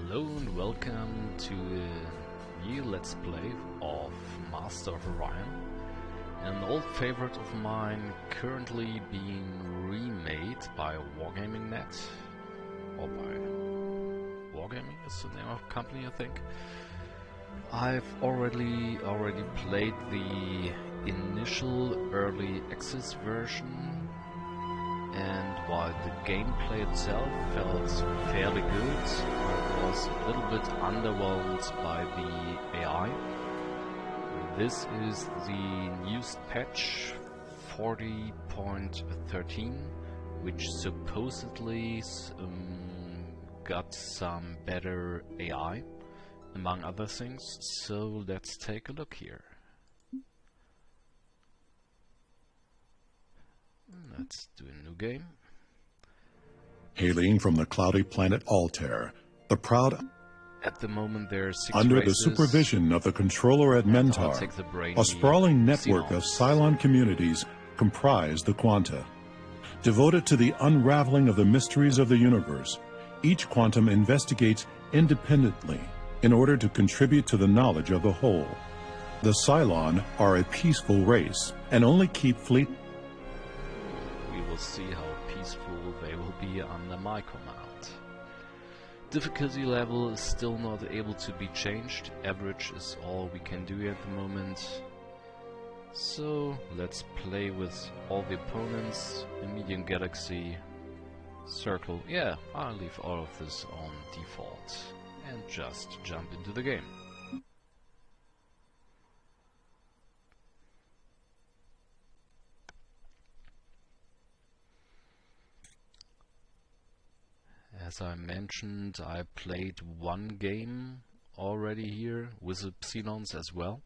Hello and welcome to a new Let's Play of Master of Orion, an old favorite of mine currently being remade by Wargaming.net, or by Wargaming is the name of the company, I think. I've already played the initial early access version, and while the gameplay itself felt fairly good, I was a little bit underwhelmed by the AI. This is the newest patch 40.13, which supposedly got some better AI, among other things, so let's take a look here. Let's do a new game. Hailing from the cloudy planet Altair, the proud... At the moment there are 6 Under races, the supervision of the controller at Mentor, a sprawling network of Cylon communities comprise the Quanta. Devoted to the unraveling of the mysteries of the universe, each quantum investigates independently in order to contribute to the knowledge of the whole. The Cylon are a peaceful race and only keep fleet... We will see how peaceful they will be under my command. Difficulty level is still not able to be changed. Average is all we can do at the moment. So let's play with all the opponents. A medium galaxy, circle. Yeah, I'll leave all of this on default and just jump into the game. As I mentioned, I played one game already here with the Psilons as well,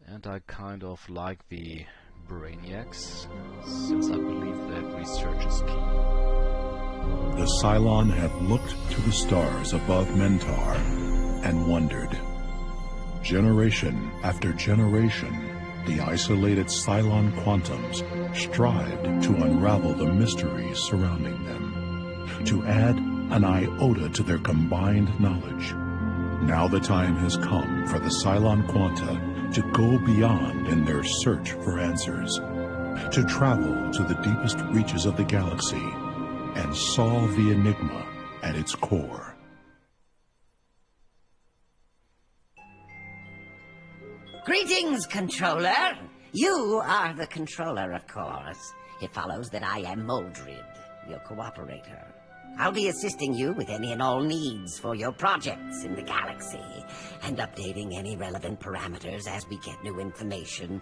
and I kind of like the Brainiacs, since I believe that research is key. The Cylon have looked to the stars above Mentor and wondered. Generation after generation, the isolated Cylon quantums strived to unravel the mysteries surrounding them, to add an iota to their combined knowledge. Now the time has come for the Cylon Quanta to go beyond in their search for answers, to travel to the deepest reaches of the galaxy and solve the enigma at its core. Greetings, Controller! You are the Controller, of course. It follows that I am Moldred, your cooperator. I'll be assisting you with any and all needs for your projects in the galaxy, and updating any relevant parameters as we get new information.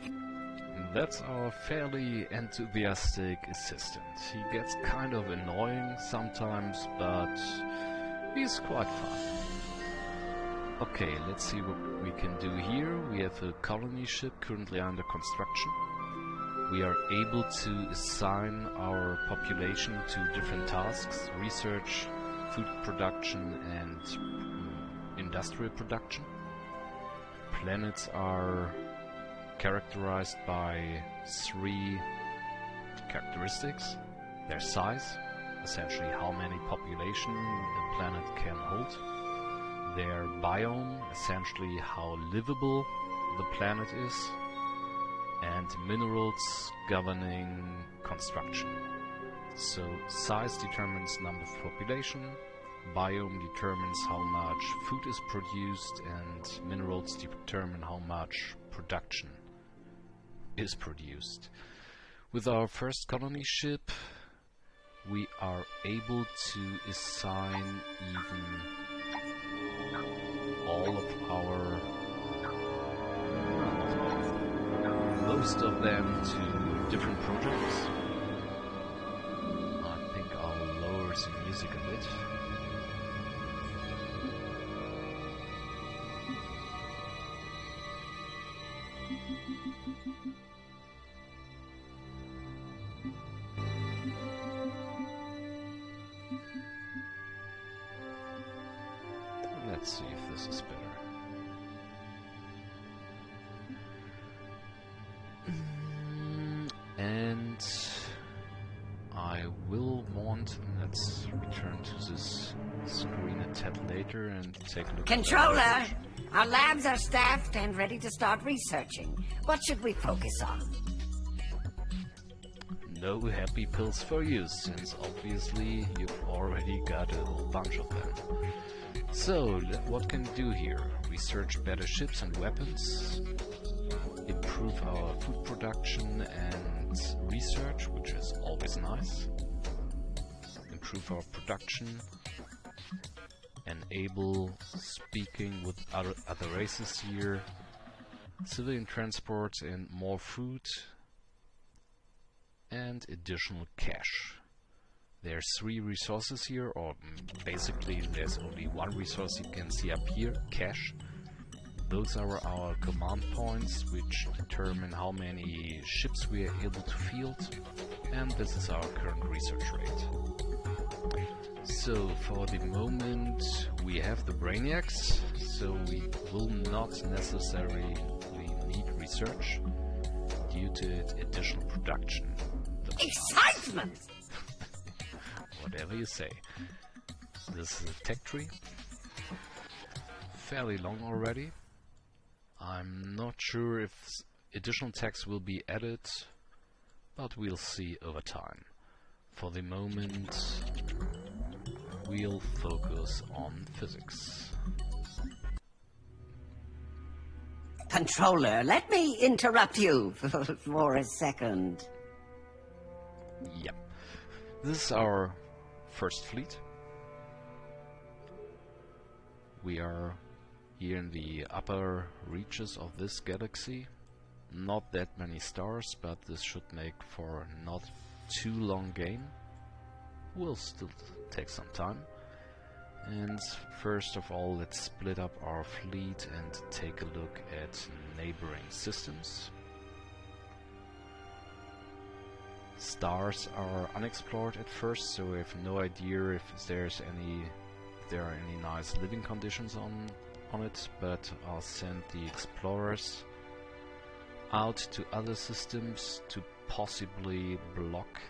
That's our fairly enthusiastic assistant. He gets kind of annoying sometimes, but he's quite fun. Okay, let's see what we can do here. We have a colony ship currently under construction. We are able to assign our population to different tasks: research, food production, and industrial production. Planets are characterized by 3 characteristics: their size, essentially how many population a planet can hold; their biome, essentially how livable the planet is; and minerals governing construction. So size determines number of population, biome determines how much food is produced, and minerals determine how much production is produced. With our first colony ship, we are able to assign even all of our most of them to different projects. I think I'll lower the music a bit. Let's see if this is better. And I will want, let's return to this screen a tab later and take a look. Controller, our labs are staffed and ready to start researching. What should we focus on? No happy pills for you, since obviously you've already got a whole bunch of them. So, what can we do here? Research better ships and weapons, improve our food production and research, which is always nice, improve our production, enable speaking with other races here, civilian transport and more food, and additional cash. There's 3 resources here, or basically there's only 1 resource you can see up here, cash. Those are our command points, which determine how many ships we are able to field, and this is our current research rate. So for the moment we have the Brainiacs, so we will not necessarily need research due to its additional production. Excitement! Whatever you say. This is a tech tree. Fairly long already. I'm not sure if additional text will be added, but we'll see over time. For the moment, we'll focus on physics. Controller, let me interrupt you for a second. Yep. This is our first fleet. We are here in the upper reaches of this galaxy. Not that many stars, but this should make for not too long game. Will still take some time. And first of all, let's split up our fleet and take a look at neighboring systems. Stars are unexplored at first, so we have no idea if there are any nice living conditions on it, but I'll send the explorers out to other systems to possibly block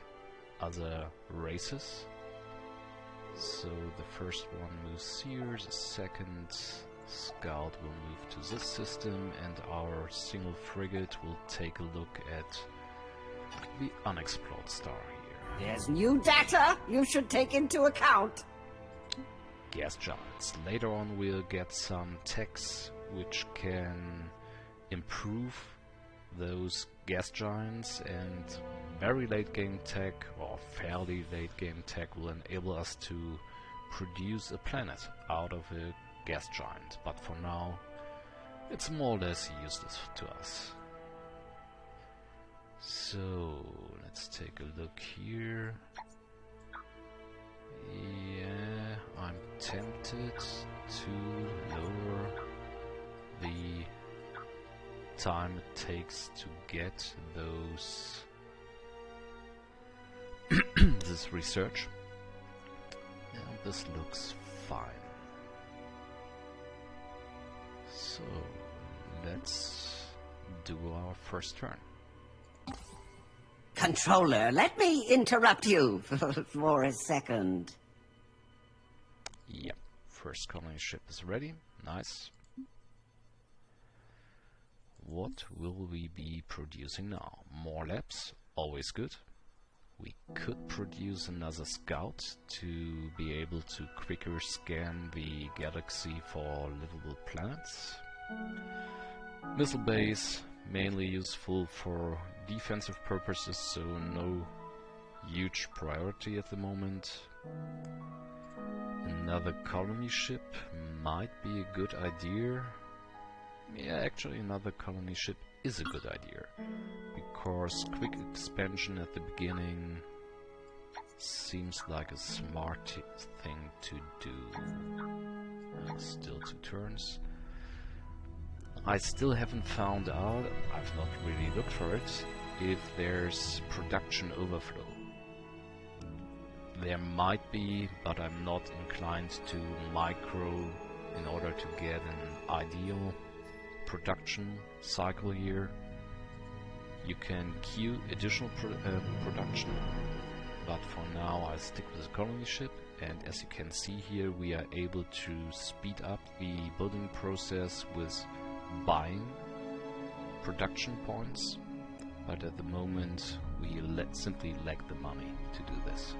other races. So the first one moves here, the second scout will move to this system, and our single frigate will take a look at the unexplored star here. There's new data you should take into account. Gas giants. Later on we'll get some techs which can improve those gas giants, and very late game tech, or fairly late game tech, will enable us to produce a planet out of a gas giant. But for now it's more or less useless to us. So let's take a look here. Yeah, I'm tempted to lower the time it takes to get those this research. And this looks fine. So let's do our first turn. Controller, let me interrupt you for a second. Yep, first colony ship is ready. Nice. What will we be producing now? More labs, always good. We could produce another scout to be able to quicker scan the galaxy for livable planets. Missile base, mainly useful for defensive purposes, so no huge priority at the moment. Another colony ship might be a good idea. Yeah, actually another colony ship is a good idea, because quick expansion at the beginning seems like a smart thing to do. Still 2 turns. I still haven't found out, I've not really looked for it, if there's production overflow. There might be, but I'm not inclined to micro in order to get an ideal production cycle here. You can queue additional production, but for now I stick with the colony ship, and as you can see here we are able to speed up the building process with buying production points, but at the moment we simply lack the money to do this.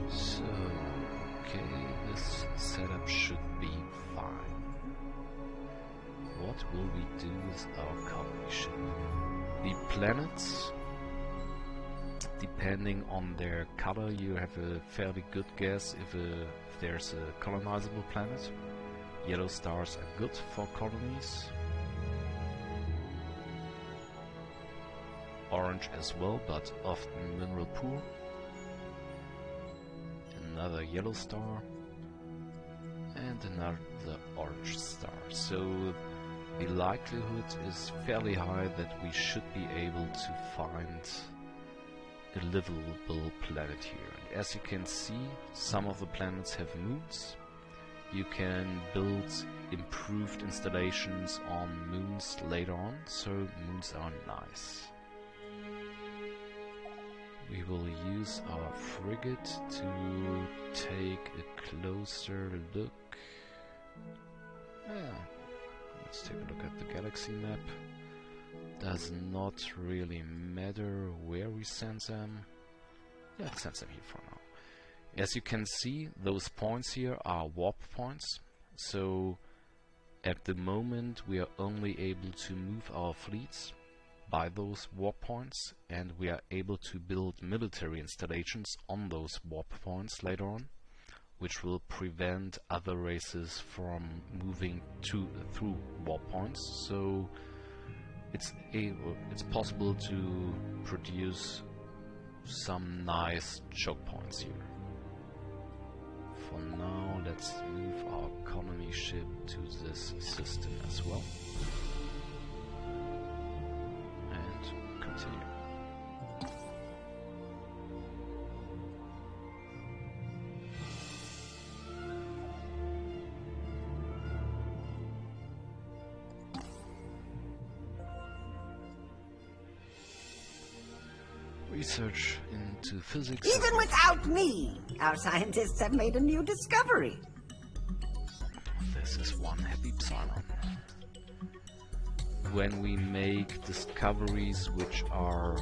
So, okay, this setup should be fine. What will we do with our colony ship? The planets, depending on their color, you have a fairly good guess if there's a colonizable planet. Yellow stars are good for colonies. Orange as well, but often mineral poor. Another yellow star. And another orange star. So the likelihood is fairly high that we should be able to find a livable planet here. And as you can see, some of the planets have moons. You can build improved installations on moons later on, so moons are nice. We will use our frigate to take a closer look. Let's take a look at the galaxy map. Does not really matter where we send them. Yeah, let's send them here for now. As you can see, those points here are warp points. So at the moment we are only able to move our fleets by those warp points, and we are able to build military installations on those warp points later on, which will prevent other races from moving through warp points. So it's possible to produce some nice choke points here. For now, let's move our colony ship to this system as well. And continue. Research into physics. Even without me, our scientists have made a new discovery. This is one happy Psilon. When we make discoveries which are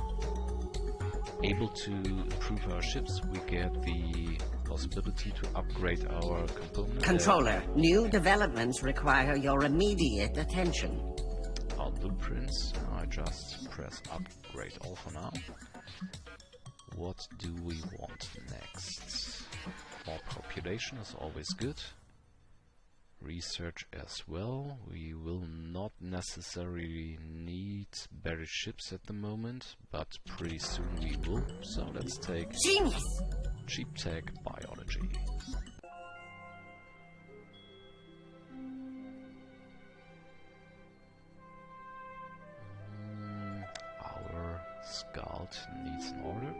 able to improve our ships, we get the possibility to upgrade our components. Controller, new developments require your immediate attention. Our blueprints. I just press upgrade all for now. What do we want next? More population is always good. Research as well. We will not necessarily need better ships at the moment, but pretty soon we will. So let's take Genius! cheap tech biology. Our scout needs an order.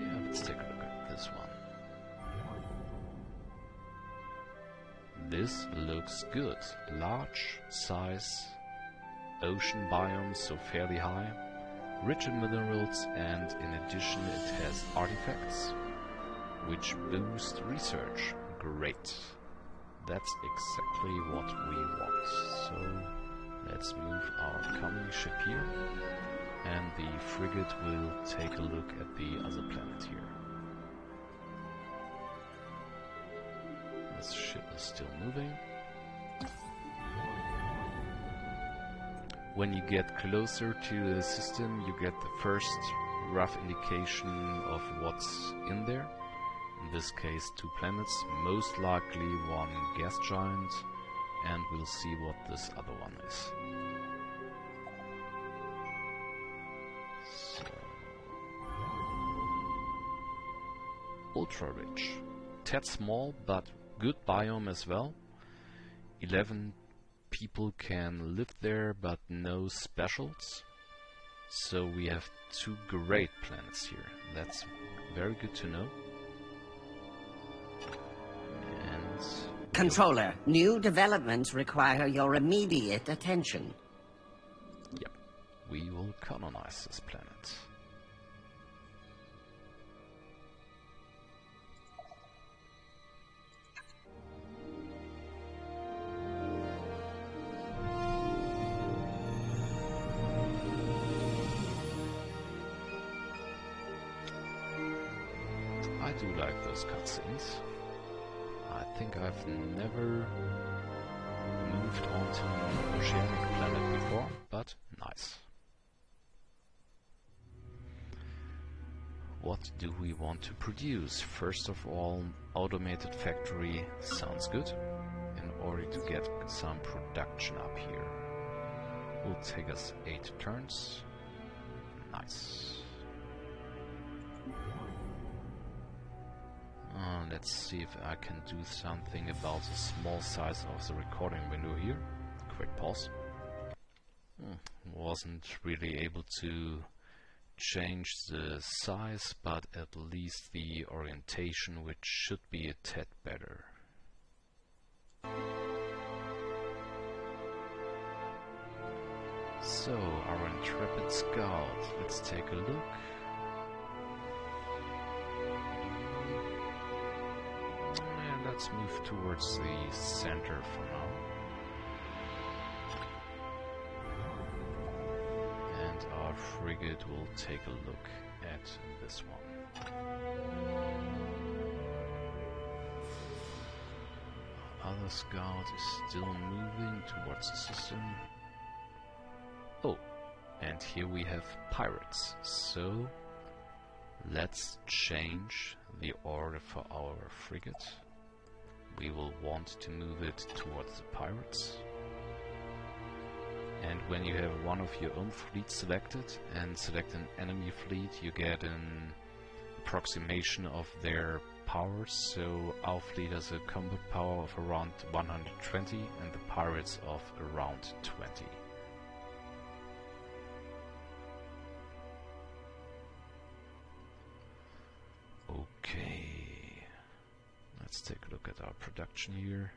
Yeah, let's take a look at this one. This looks good. Large size, ocean biome, so fairly high, rich in minerals, and in addition it has artifacts which boost research. Great. That's exactly what we want. So let's move our colony ship here, and the frigate will take a look at the other planet here. This ship is still moving. When you get closer to the system, you get the first rough indication of what's in there. In this case, 2 planets, most likely one gas giant, and we'll see what this other one is. So, ultra rich. Tad small, but good biome as well. 11 people can live there, but no specials. So we have 2 great planets here. That's very good to know. And Controller, new developments require your immediate attention. yep, we will colonize this planet. I do like those cutscenes. I think I've never moved onto an oceanic planet before, but nice. What do we want to produce? First of all, automated factory sounds good in order to get some production up here. Will take us 8 turns. Nice. Let's see if I can do something about the small size of the recording window here. Quick pause. Wasn't really able to change the size, but at least the orientation, which should be a tad better. So, our intrepid scout, let's take a look. And let's move towards the center for now. And our frigate will take a look at this one. Our other scout is still moving towards the system. Oh, and here we have pirates, so let's change the order for our frigate. We will want to move it towards the pirates. And when you have one of your own fleet selected and select an enemy fleet, you get an approximation of their powers. So our fleet has a combat power of around 120 and the pirates of around 20. Okay, let's take a look at our production here.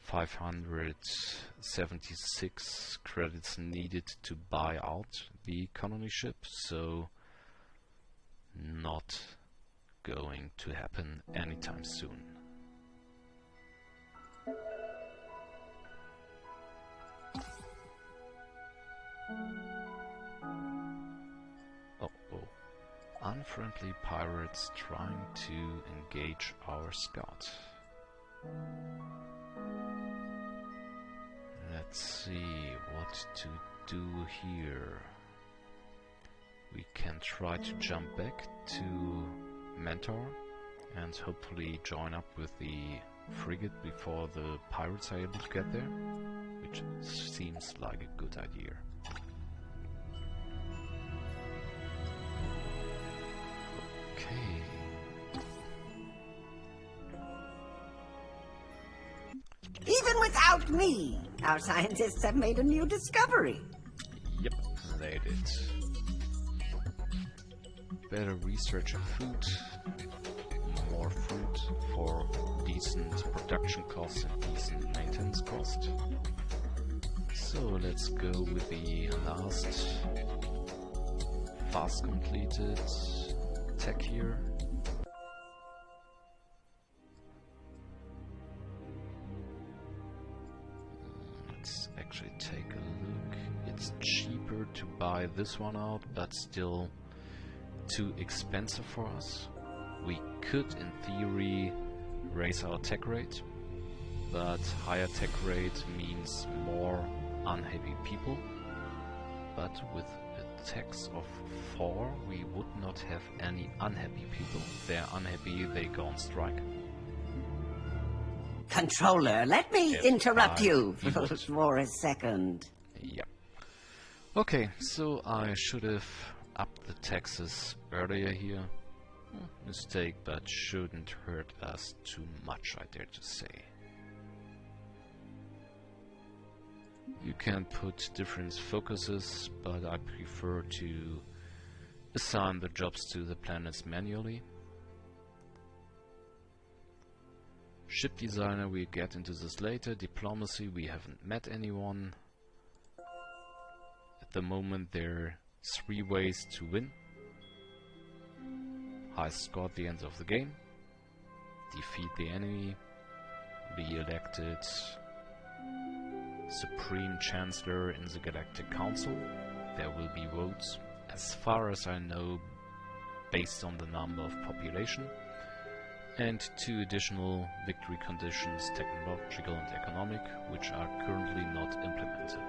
576 credits needed to buy out the economy ship, so not going to happen anytime soon. Unfriendly pirates trying to engage our scout. Let's see what to do here. We can try to jump back to Mentor and hopefully join up with the frigate before the pirates are able to get there, which seems like a good idea. Even without me, our scientists have made a new discovery. Yep, they did. Better research of food, more food for decent production costs and decent maintenance cost. So let's go with the last fast completed tech here. Let's actually take a look. It's cheaper to buy this one out, but still too expensive for us. We could, in theory, raise our tech rate, but higher tech rate means more unhappy people. But with a tax of 4, we would not have any unhappy people. If they're unhappy, they go on strike. Controller, let me interrupt you would. for a second. Yeah. Okay, so I should have upped the taxes earlier here. Mistake, but shouldn't hurt us too much, I dare to say. You can put different focuses, but I prefer to assign the jobs to the planets manually. Ship designer, we get into this later. Diplomacy, we haven't met anyone. At the moment there are 3 ways to win. Highest score at the end of the game. Defeat the enemy. Be elected Supreme Chancellor in the Galactic Council. There will be votes. As far as I know, based on the number of population, and 2 additional victory conditions, technological and economic, which are currently not implemented.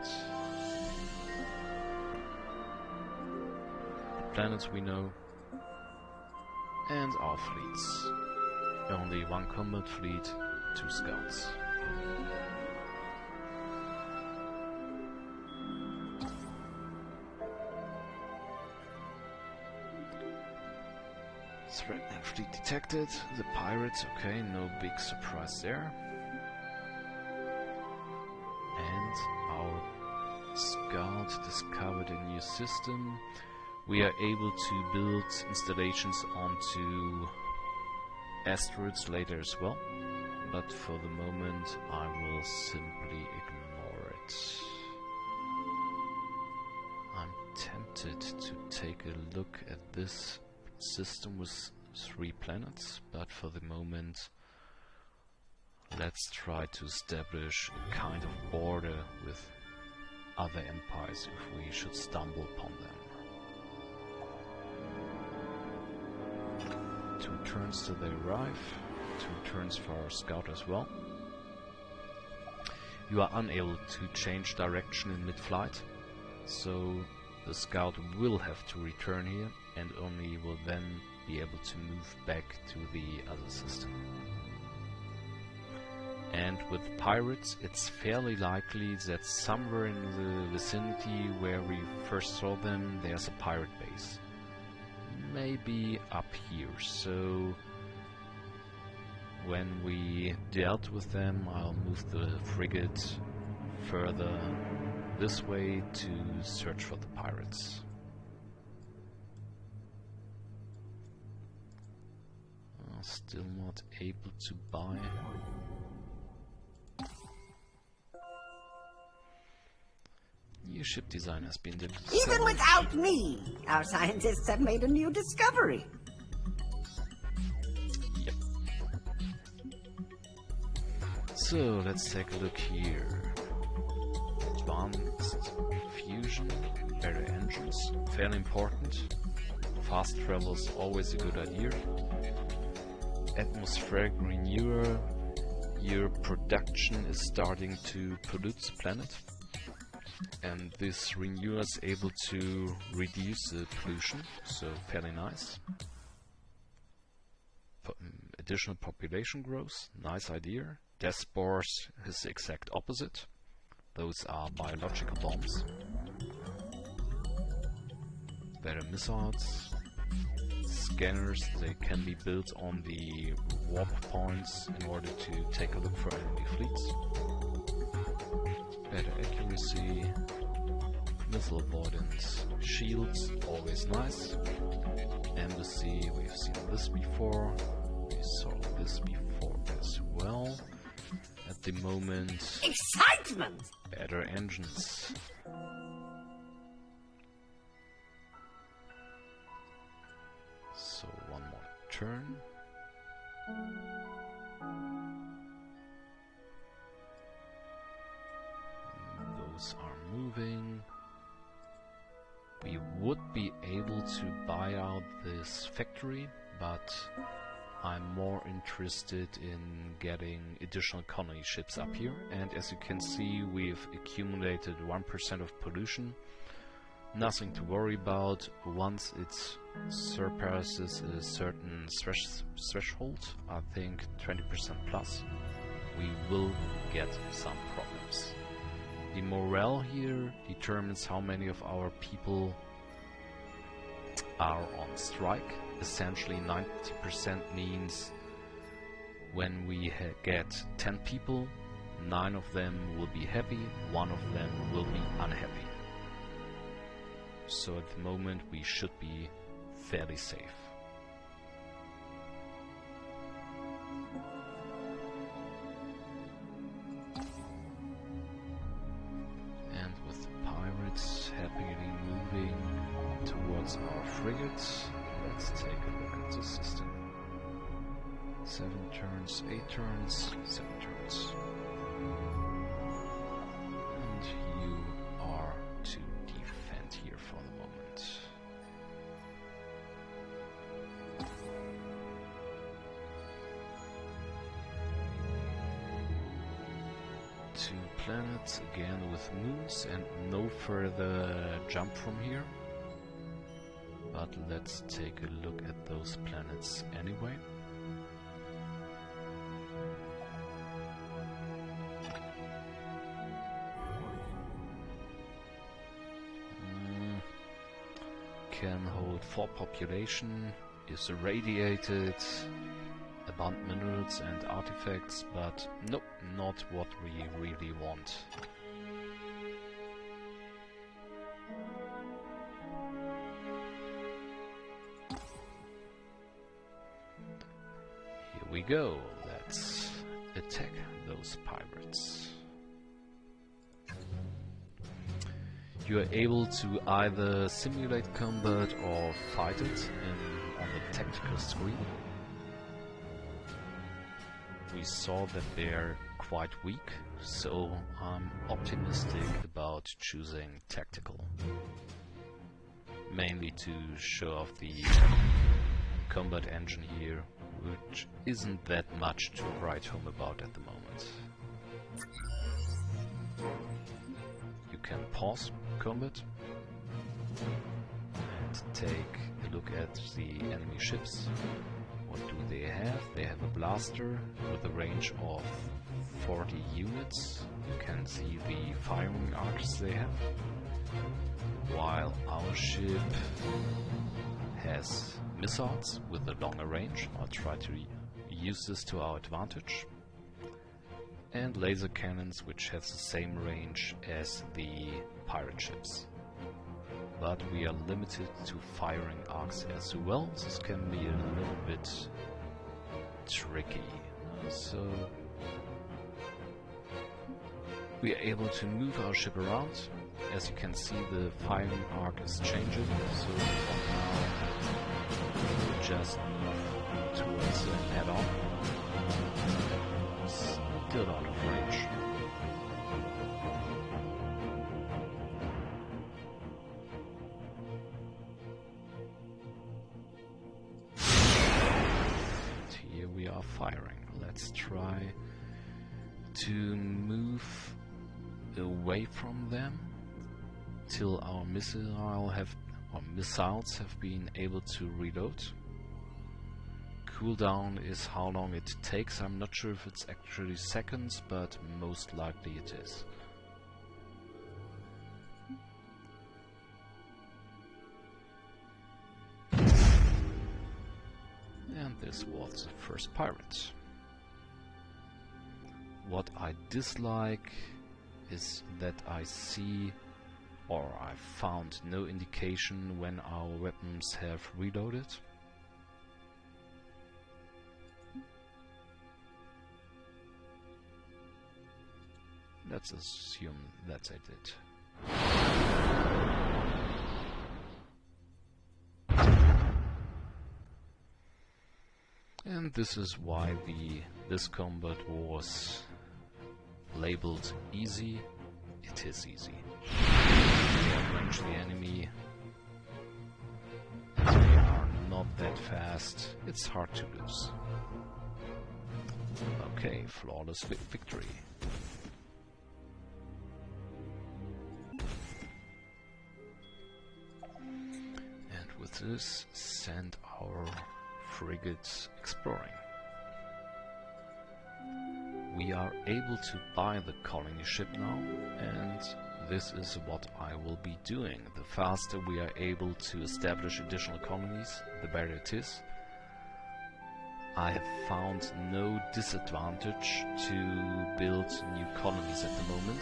The planets we know, and our fleets. Only 1 combat fleet, 2 scouts. Threat and fleet detected. The pirates, okay, no big surprise there. And our scout discovered a new system. We are able to build installations onto asteroids later as well, but for the moment I will simply ignore it. I'm tempted to take a look at this system with 3 planets, but for the moment let's try to establish a kind of border with other empires if we should stumble upon them. 2 turns till they arrive, 2 turns for our scout as well. You are unable to change direction in mid-flight, so the scout will have to return here and only will then be able to move back to the other system. And with pirates, it's fairly likely that somewhere in the vicinity where we first saw them, there's a pirate base. Maybe up here, so when we dealt with them, I'll move the frigate further this way to search for the pirates. Still not able to buy. New ship design has been developed. Even without me, our scientists have made a new discovery. Yep. So let's take a look here. Advanced fusion, better engines, fairly important. Fast travel is always a good idea. Atmospheric renewer, your production is starting to pollute the planet, and this renewer is able to reduce the pollution, so fairly nice. Additional population growth, nice idea. Death spores is the exact opposite. Those are biological bombs. Better missiles. Scanners, they can be built on the warp points in order to take a look for enemy fleets. Better accuracy, missile avoidance, shields, always nice. Embassy, we've seen this before, we saw this before as well. At the moment, Excitement! better engines. So 1 more turn. Those are moving. We would be able to buy out this factory, but I'm more interested in getting additional colony ships up here. And as you can see, we've accumulated 1% of pollution. Nothing to worry about. Once it surpasses a certain threshold, I think 20% plus, we will get some problems. The morale here determines how many of our people are on strike. Essentially 90% means when we get 10 people, 9 of them will be happy, 1 of them will be unhappy. So at the moment we should be fairly safe. And with the pirates happily moving towards our frigates, let's take a look at the system. 7 turns, 8 turns, 7 turns. And you are to defend here for the moment. Two planets again with moons and no further jump from here. But let's take a look at those planets anyway. Can hold 4 population, is irradiated, abundant minerals and artifacts, but nope, not what we really want. Here we go, let's attack those pirates. You are able to either simulate combat or fight it on the tactical screen. We saw that they're quite weak, so I'm optimistic about choosing tactical. Mainly to show off the combat engine here, which isn't that much to write home about at the moment. You can pause combat and take a look at the enemy ships. What do they have? They have a blaster with a range of 40 units. You can see the firing arcs they have. While our ship has missiles with a longer range. I'll try to use this to our advantage. And laser cannons, which has the same range as the pirate ships. But we are limited to firing arcs as well. This can be a little bit tricky. So we are able to move our ship around. As you can see, the firing arc is changing. So for now, we'll just move towards an head-on. Still out of range. And here we are firing. Let's try to move away from them till our missiles have been able to reload. Cooldown is how long it takes. I'm not sure if it's actually seconds, but most likely it is. And this was the first pirate. What I dislike is that I see, or I found no indication when our weapons have reloaded. Let's assume that's it. And this is why this combat was labeled easy. It is easy. We outrange the enemy. They are not that fast. It's hard to lose. Okay, flawless victory. With this, send our frigates exploring. We are able to buy the colony ship now, and this is what I will be doing. The faster we are able to establish additional colonies, the better it is. I have found no disadvantage to build new colonies at the moment,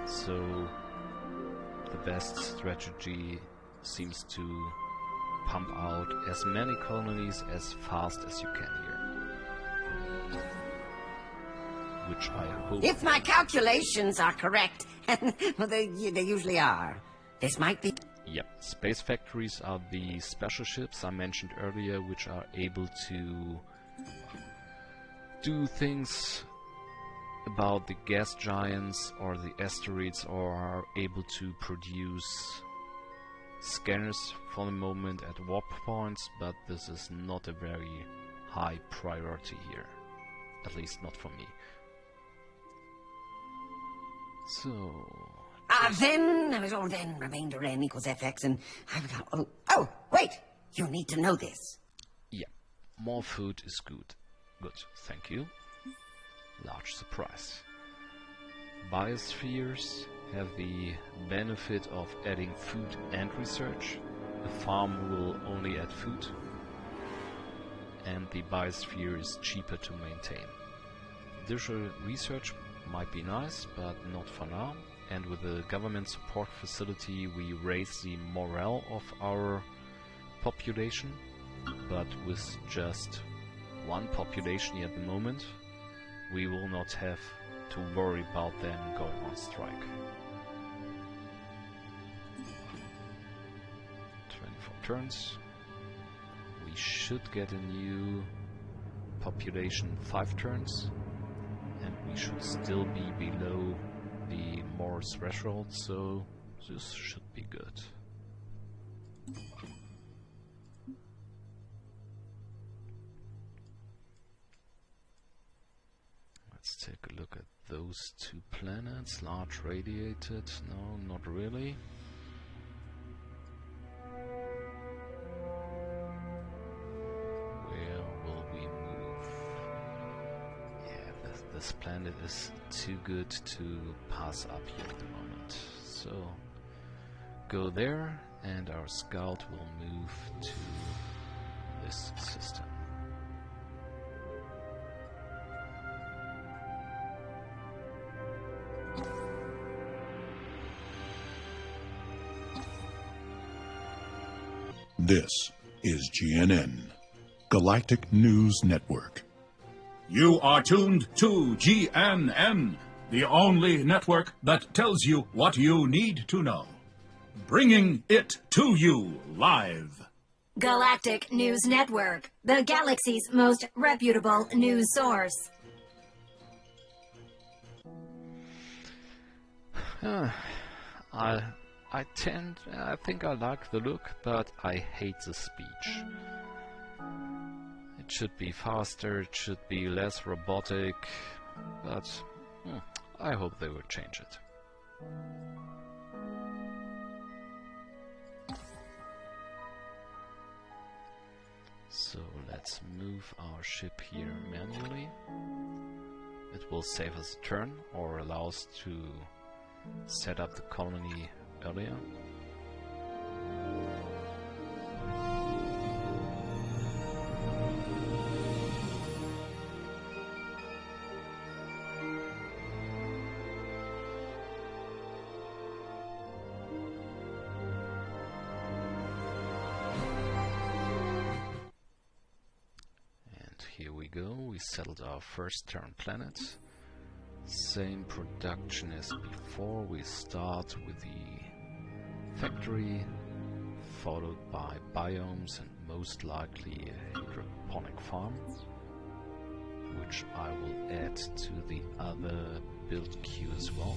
so the best strategy seems to pump out as many colonies as fast as you can here. Which I hope... If my calculations are correct, and well, they usually are, this might be... Yep, space factories are the special ships I mentioned earlier, which are able to do things about the gas giants or the asteroids, or are able to produce scanners for the moment at warp points, but this is not a very high priority here, at least not for me. So... then remainder n equals fx and... Oh, wait! You need to know this. Yeah, more food is good. Good, thank you. Large surprise. Biospheres have the benefit of adding food and research. A farm will only add food, and the biosphere is cheaper to maintain. Additional research might be nice, but not for now. And with the government support facility we raise the morale of our population, but with just one population at the moment, we will not have to worry about them going on strike. 24 turns. We should get a new population 5 turns, and we should still be below the Morse threshold, so this should be good. Let's take a look at those 2 planets. Large radiated? No, not really. Where will we move? Yeah, this planet is too good to pass up here at the moment. So, go there, and our scout will move to this system. This is GNN, Galactic News Network. You are tuned to GNN, the only network that tells you what you need to know. Bringing it to you live. Galactic News Network, the galaxy's most reputable news source. I think I like the look, but I hate the speech. It should be faster, it should be less robotic, but I hope they will change it. So let's move our ship here manually. It will save us a turn or allow us to set up the colony earlier. And here we go, we settled our first Terran planet. Same production as before. We start with the factory, followed by biomes and most likely a hydroponic farm, which I will add to the other build queue as well.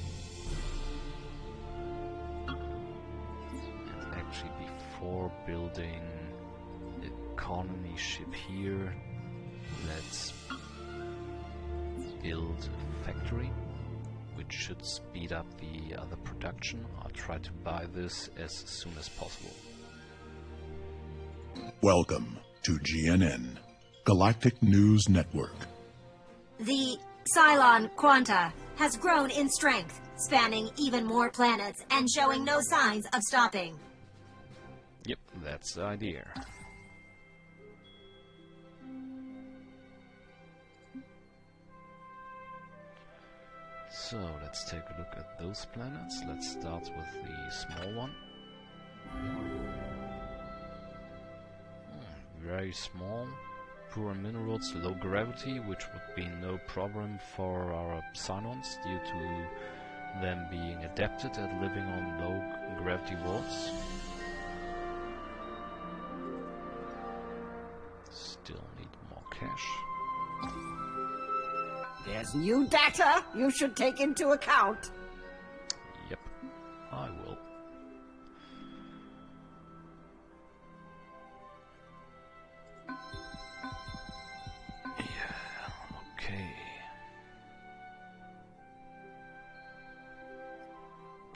And actually, before building a colony ship here, let's build a factory, which should speed up the other production. I'll try to buy this as soon as possible. Welcome to GNN, Galactic News Network. The Cylon Quanta has grown in strength, spanning even more planets and showing no signs of stopping. Yep, that's the idea. So let's take a look at those planets. Let's start with the small one. Very small, poor minerals, low gravity, which would be no problem for our psilons due to them being adapted at living on low gravity worlds. Still need more cash. There's new data you should take into account. Yep, I will. Yeah, okay.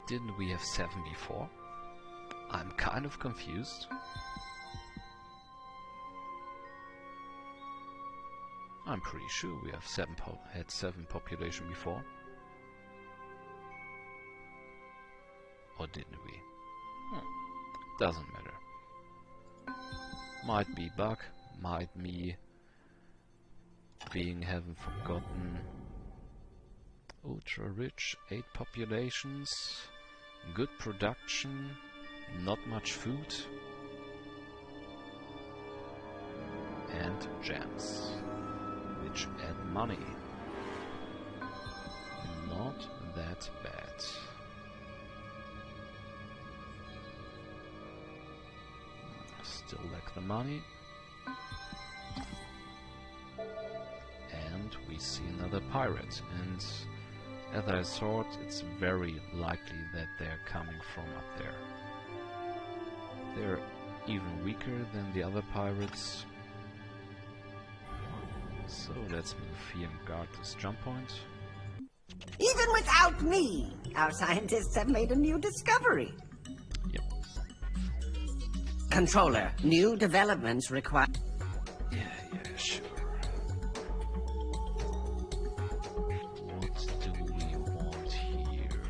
Didn't we have 7 before? I'm kind of confused. I'm pretty sure we have had 7 population before. Or didn't we? Doesn't matter. Might be bug, might me having forgotten. Ultra rich, 8 populations, good production, not much food, and gems, which add money. Not that bad. Still lack the money. And we see another pirate, and as I thought, it's very likely that they're coming from up there. They're even weaker than the other pirates. So let's move here and guard this jump point. Even without me, our scientists have made a new discovery. Yep. Controller, new developments require... Yeah, sure. What do we want here?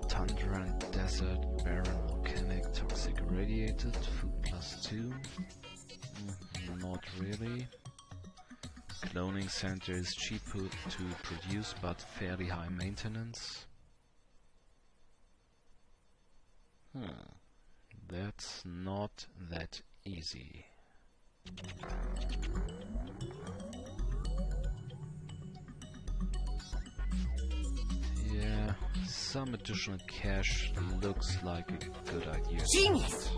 Tundra and desert, barren, volcanic, toxic, irradiated, food +2. Not really. Cloning center is cheaper to produce but fairly high maintenance. That's not that easy. Yeah, some additional cash looks like a good idea. Genius!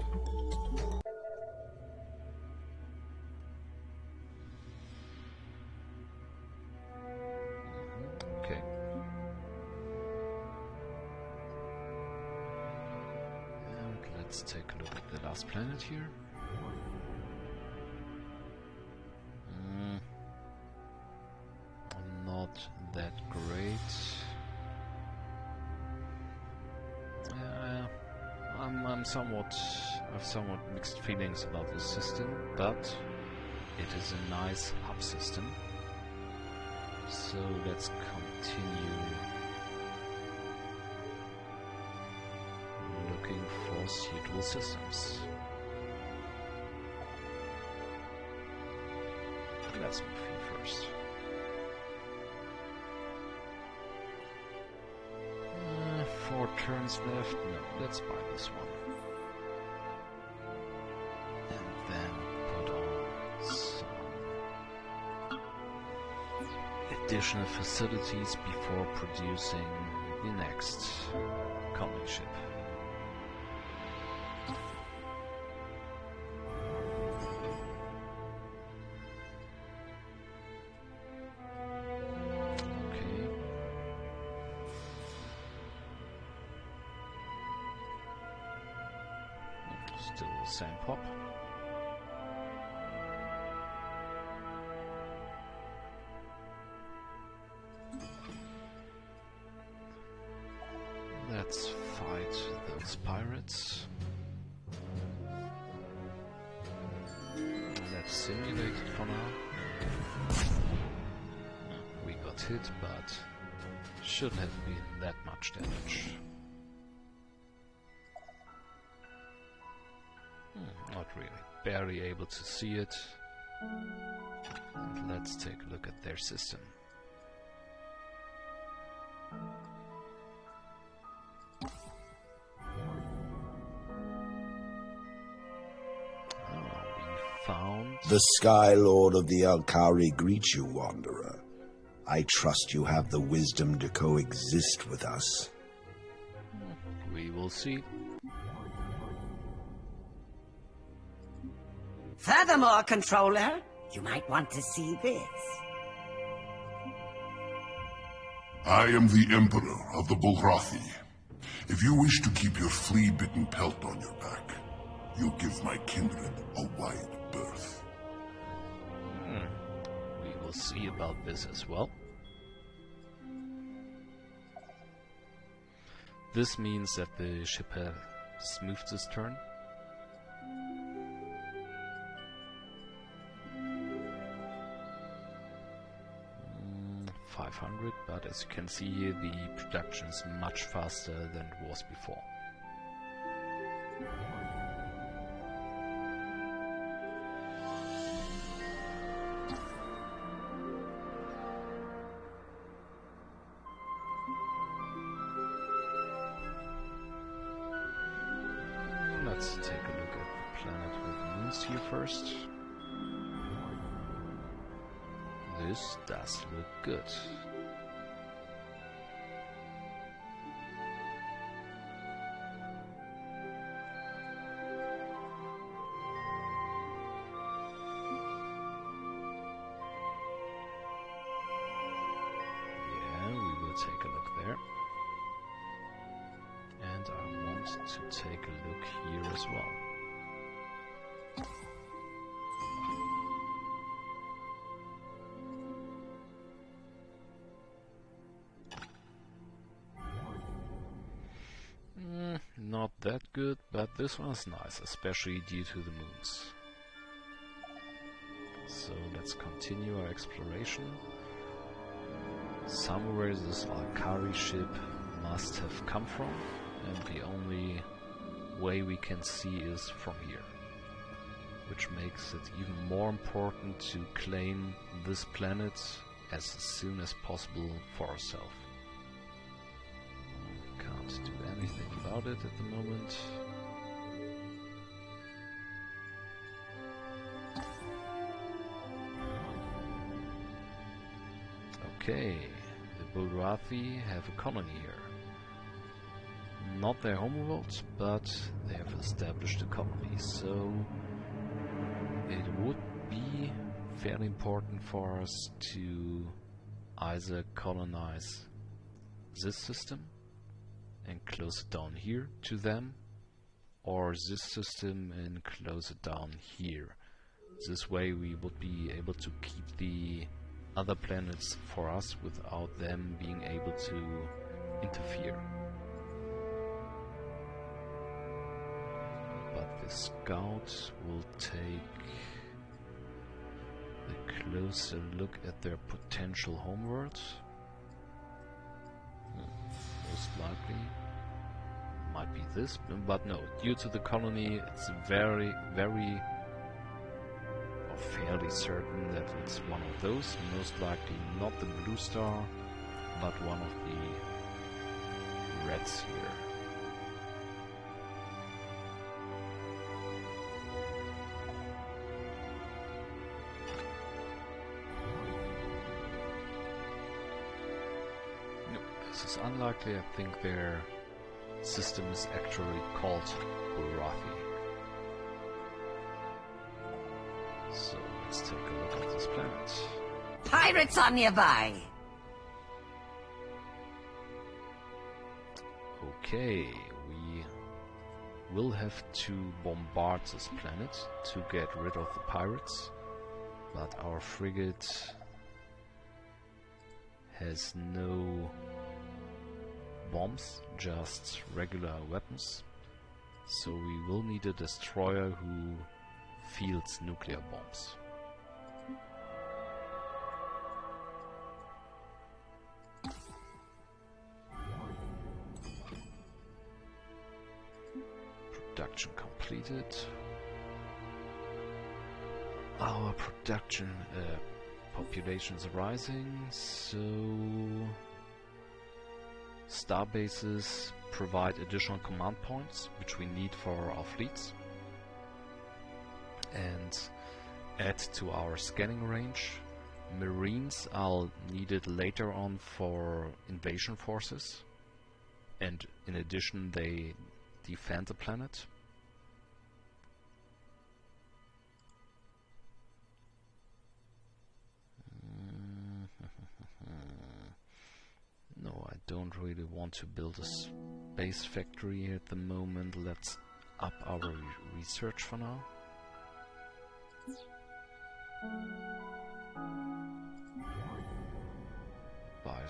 Okay. And let's take a look at the last planet here. Not that great. I've somewhat mixed feelings about this system, but it is a nice hub system. So let's continue looking for suitable systems. Let's move here first. 4 turns left. No, let's buy this one. And then put on some additional facilities before producing the next comic ship. Still the same pop. Let's fight those pirates. Let's simulate it for now. We got hit, but shouldn't have been that much damage. Not really. Barely able to see it. And let's take a look at their system. We found... The Sky Lord of the Alkari greets you, Wanderer. I trust you have the wisdom to coexist with us. We will see. Furthermore, Controller, you might want to see this. I am the Emperor of the Bulrathi. If you wish to keep your flea-bitten pelt on your back, you'll give my kindred a wide berth. We will see about this as well. This means that the ship has smoothed its turn. 500, but as you can see here, the production is much faster than it was before. Let's take a look at the planet with moons here first. This does look good. Yeah, we will take a look there. And I want to take a look here as well. Not that good, but this one's nice, especially due to the moons. So let's continue our exploration. Somewhere this Alkari ship must have come from, and the only way we can see is from here. Which makes it even more important to claim this planet as soon as possible for ourselves. Can't do anything about it at the moment. Okay, the Bulrathi have a colony here. Not their homeworld, but they have established a colony, so it would be fairly important for us to either colonize this system and close it down here to them, or this system and close it down here. This way we would be able to keep the other planets for us without them being able to interfere. But the scout will take a closer look at their potential homeworld. Most likely might be this, but no, due to the colony it's very or fairly certain that it's one of those, most likely not the blue star but one of the reds here. This is unlikely. I think their system is actually called Bulrathi. So let's take a look at this planet. Pirates are nearby! Okay, we will have to bombard this planet to get rid of the pirates, but our frigate has no bombs, just regular weapons, so we will need a destroyer who fields nuclear bombs. Production completed. Our production population is rising, so star bases provide additional command points which we need for our fleets and add to our scanning range. Marines are needed later on for invasion forces, and in addition they defend the planet. No, I don't really want to build a space factory at the moment. Let's up our research for now.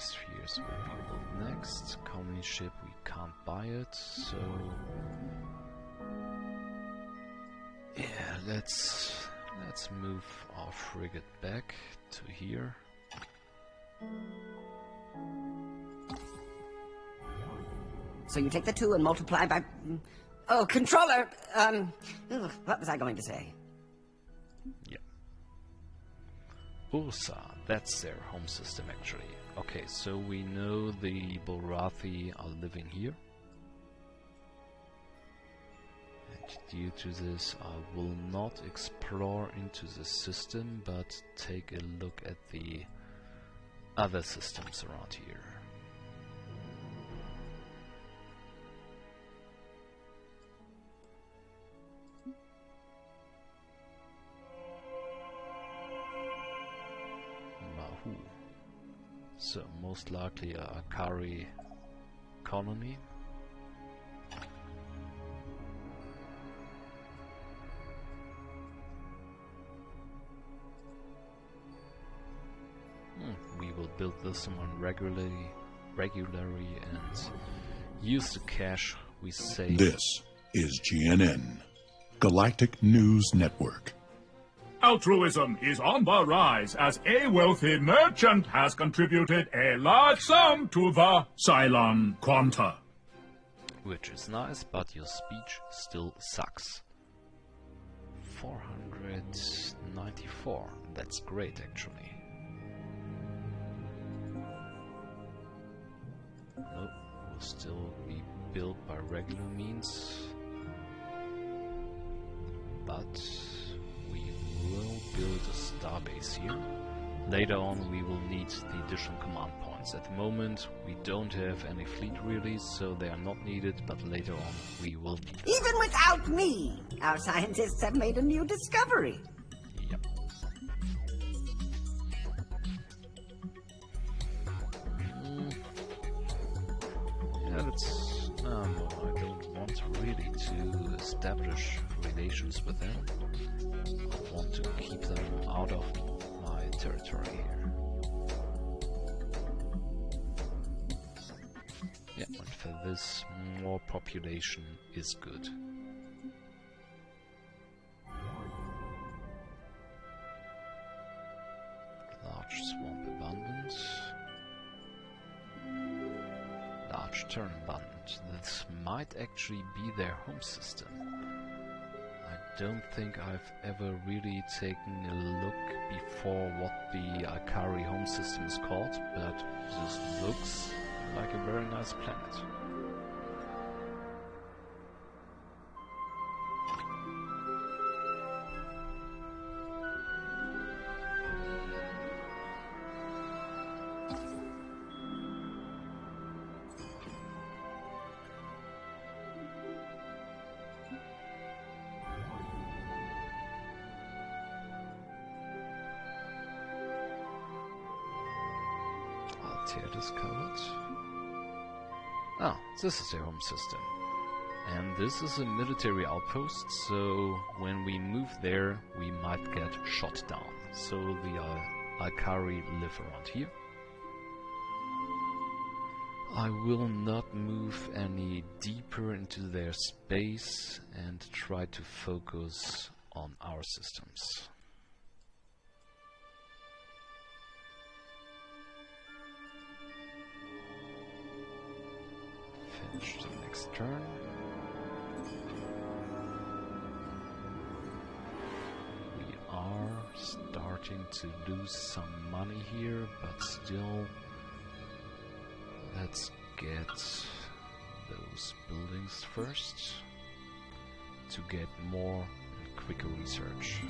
spheres will be built next. Colony ship, we can't buy it, so yeah, let's move our frigate back to here. So you take the 2 and multiply by... Oh, controller! What was I going to say? Yeah. Ursa, that's their home system actually. Okay, so we know the Bulrathi are living here. And due to this, I will not explore into the system, but take a look at the other systems around here. Mahu. So most likely a Akari colony. We will build this one regularly and use the cash we save. This is GNN, Galactic News Network. Altruism is on the rise as a wealthy merchant has contributed a large sum to the Cylon Quanta. Which is nice, but your speech still sucks. 494. That's great, actually. Nope, will still be built by regular means. But we will build a starbase here. Later on we will need the additional command points. At the moment we don't have any fleet really, so they are not needed, but later on we will need them. Even without me, our scientists have made a new discovery. Yep. Yeah, that's... no, I don't want really to establish relations with them. I want to keep them out of my territory here. Yeah, and for this, more population is good. Large swamp abundant. Large turn abundant. This might actually be their home system. I don't think I've ever really taken a look before what the Akari home system is called, but this looks like a very nice planet. Discovered. Ah, this is their home system. And this is a military outpost, so when we move there, we might get shot down. So the Akari live around here. I will not move any deeper into their space and try to focus on our systems. Finish the next turn. We are starting to lose some money here, but still, let's get those buildings first to get more and quicker research.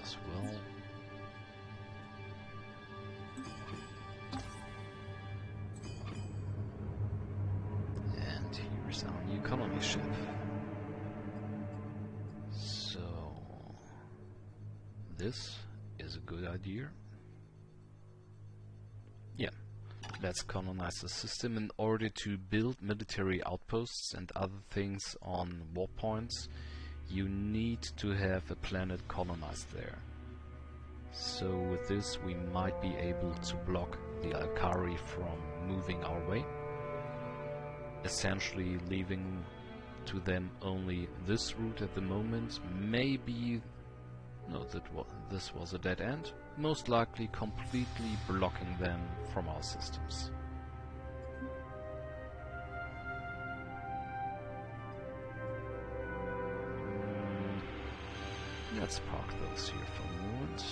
As well. And here's our new colony ship. So this is a good idea. Yeah, let's colonize the system. In order to build military outposts and other things on war points, you need to have a planet colonized there. So with this we might be able to block the Alkari from moving our way, essentially leaving to them only this route at the moment. Maybe... no, this was a dead end. Most likely completely blocking them from our systems. Let's park those here for a moment.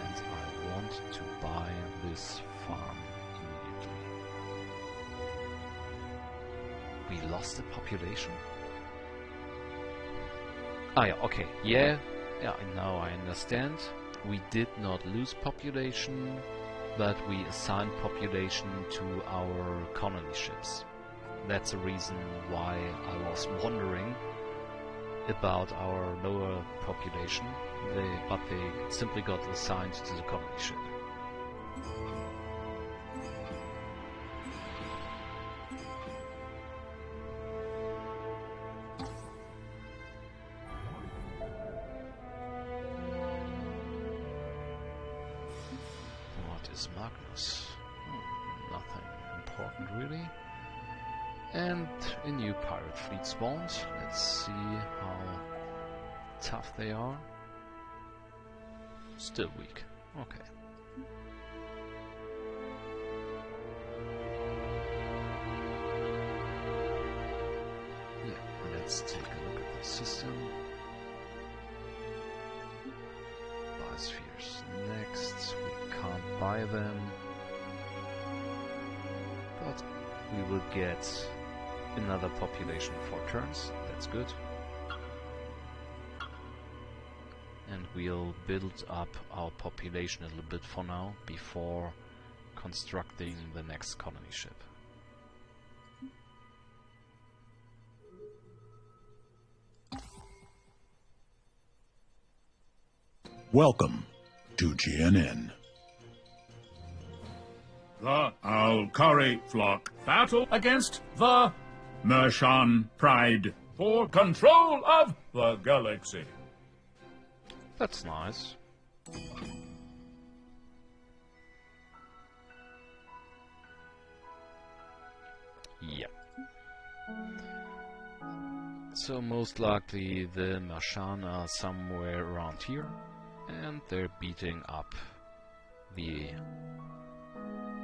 And I want to buy this farm immediately. We lost the population? Ah yeah, okay, yeah, now I understand. We did not lose population, but we assigned population to our colony ships. That's the reason why I was wondering about our lower population, but they simply got assigned to the colony ship. What is Magnus? Nothing important really. And a new pirate fleet spawned. Let's see how tough they are. Still weak. Okay. Yeah, let's take a look at the system. Biospheres next. We can't buy them. But we will get another population for turns, that's good. And we'll build up our population a little bit for now, before constructing the next colony ship. Welcome to GNN. The Alkari flock battle against the Mershan Pride for control of the galaxy. That's nice. Yeah. So most likely the Mershan are somewhere around here, and they're beating up the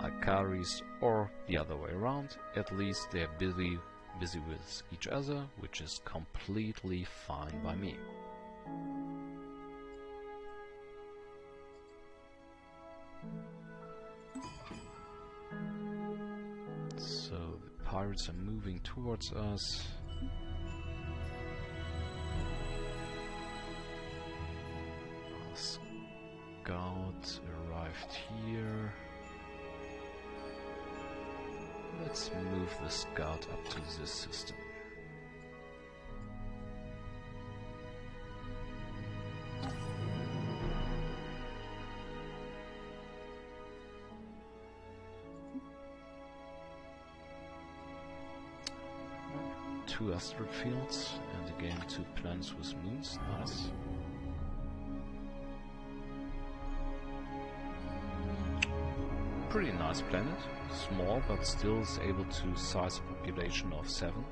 Alkaris, or the other way around. At least they're busy with each other, which is completely fine by me. So the pirates are moving towards us. Our scout arrived here. Let's move the scout up to this system. Two asteroid fields, and again 2 planets with moons. Nice. Pretty nice planet. Small, but still is able to size a population of 7.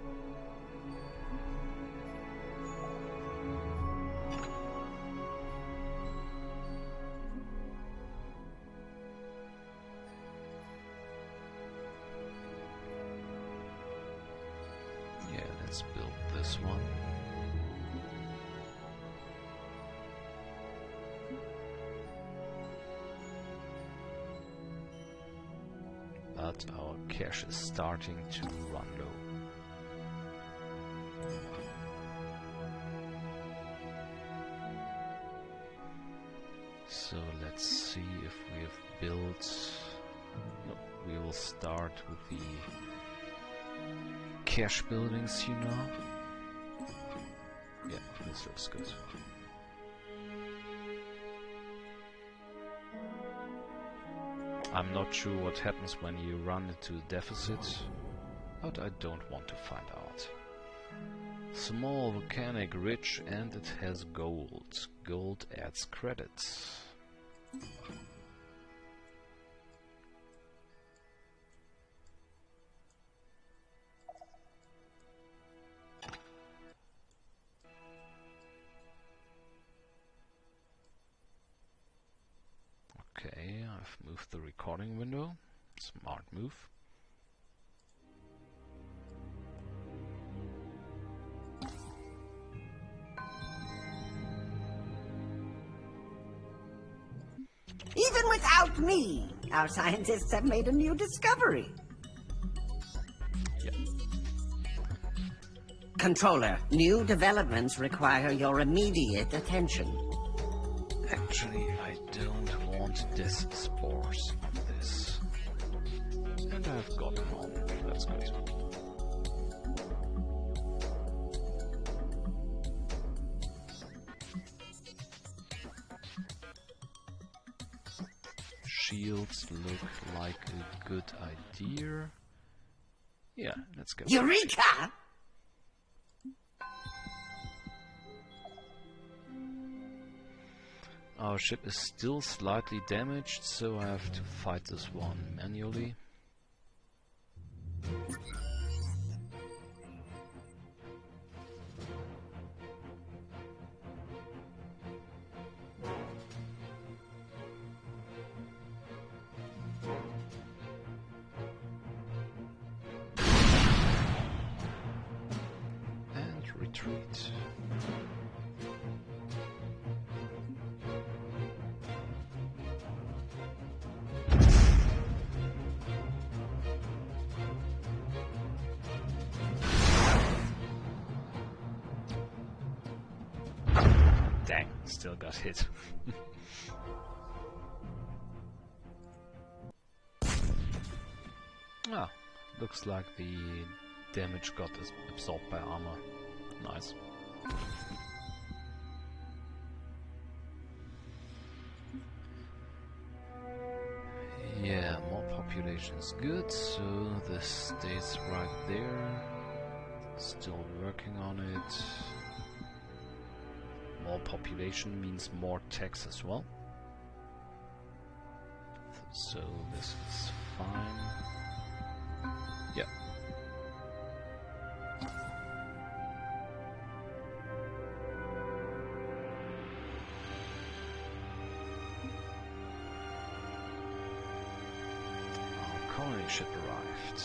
Yeah, let's build this one. But our cash is starting to run low. So let's see if we have built... No, we will start with the cash buildings here now. Yeah, this looks good. I'm not sure what happens when you run into deficit, but I don't want to find out. Small volcanic ridge and it has gold. Gold adds credits. Okay, I've moved the recording window. Smart move. Even without me, our scientists have made a new discovery. Yeah. Controller, new developments require your immediate attention. Actually, I don't want this spores on this. And I've got them on. That's good. Shields look like a good idea. Yeah, let's go. Eureka! Our ship is still slightly damaged, so I have to fight this one manually. And retreat. Dang, still got hit. Ah, looks like the damage got absorbed by armor. Nice. Yeah, more population is good, so this stays right there. Still working on it. More population means more tax as well. So this is fine. Yeah. Our colony ship arrived.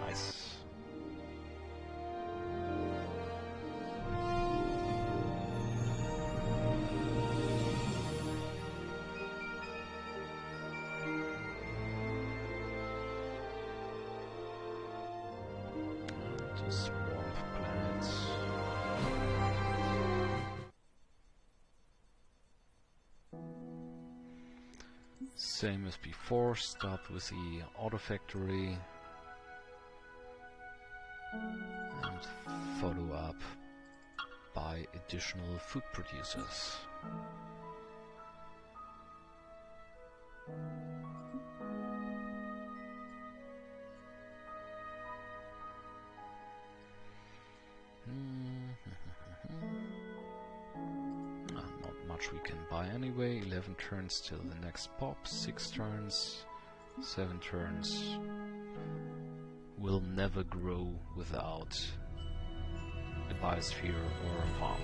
Nice. Swamp planets. Same as before, start with the auto factory and follow up by additional food producers. Not much we can buy anyway. 11 turns till the next pop. 6 turns, 7 turns. Will never grow without a biosphere or a farm.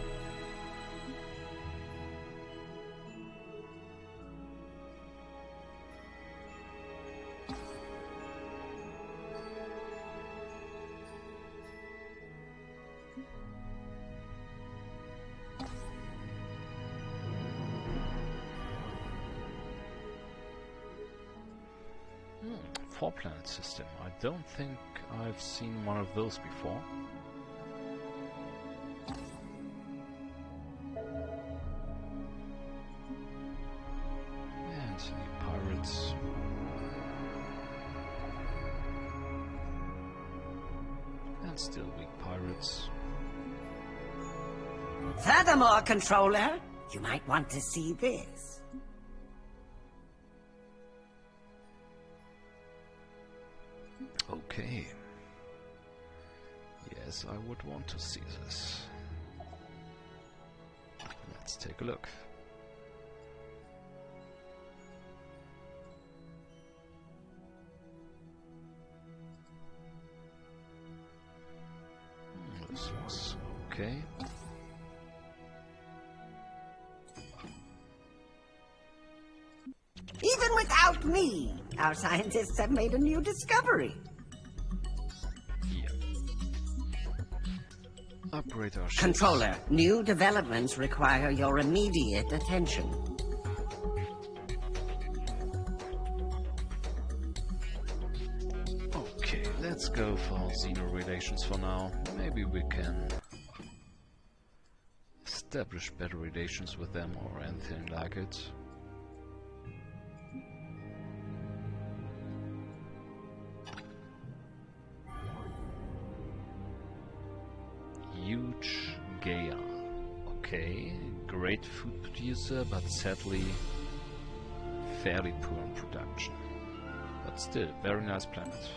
Four-planet system. I don't think I've seen one of those before. And the pirates. And still weak pirates. Furthermore, Controller, you might want to see this. Okay. Yes, I would want to see this. Let's take a look. This looks okay. Even without me, our scientists have made a new discovery. Here. Upgrade our ships. Controller, new developments require your immediate attention. Okay, let's go for Xeno relations for now. Maybe we can establish better relations with them or anything like it. Huge Gaia. Okay, great food producer, but sadly fairly poor in production. But still, very nice planet.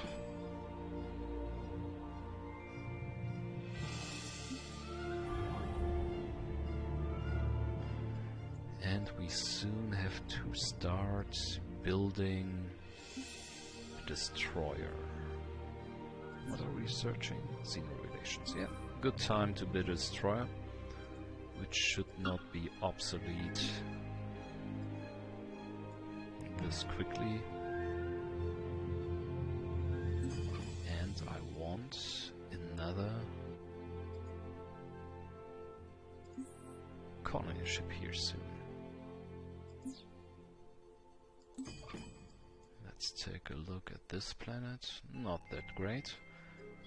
And we soon have to start building a destroyer. What are we searching? Xeno relations, yeah. Good time to build a destroyer, which should not be obsolete this quickly. And I want another colony ship here soon. Let's take a look at this planet. Not that great.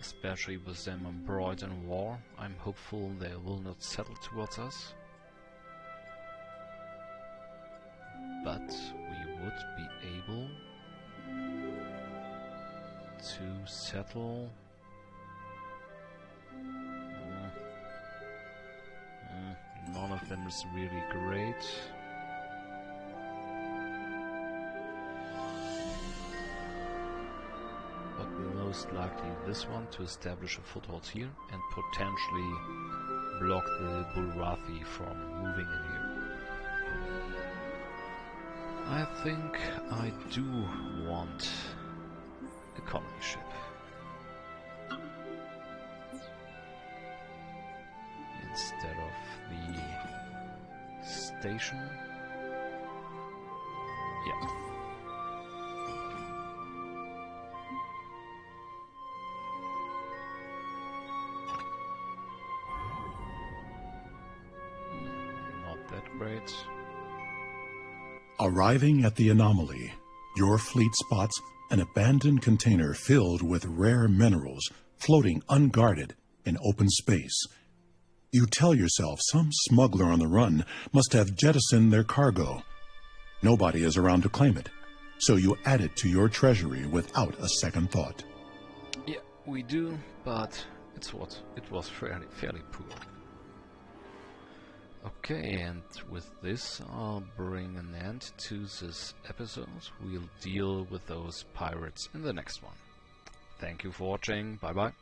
Especially with them embroiled in war. I'm hopeful they will not settle towards us. But we would be able to settle... none of them is really great. But most likely this one to establish a foothold here and potentially block the Bulrathi from moving in here. I think I do want a colony ship. Instead of the station. Yeah. Great. Arriving at the anomaly, your fleet spots an abandoned container filled with rare minerals floating unguarded in open space. You tell yourself some smuggler on the run must have jettisoned their cargo. Nobody is around to claim it, so you add it to your treasury without a second thought. Yeah, we do, but it was fairly poor. Okay, and with this I'll bring an end to this episode. We'll deal with those pirates in the next one. Thank you for watching, bye bye.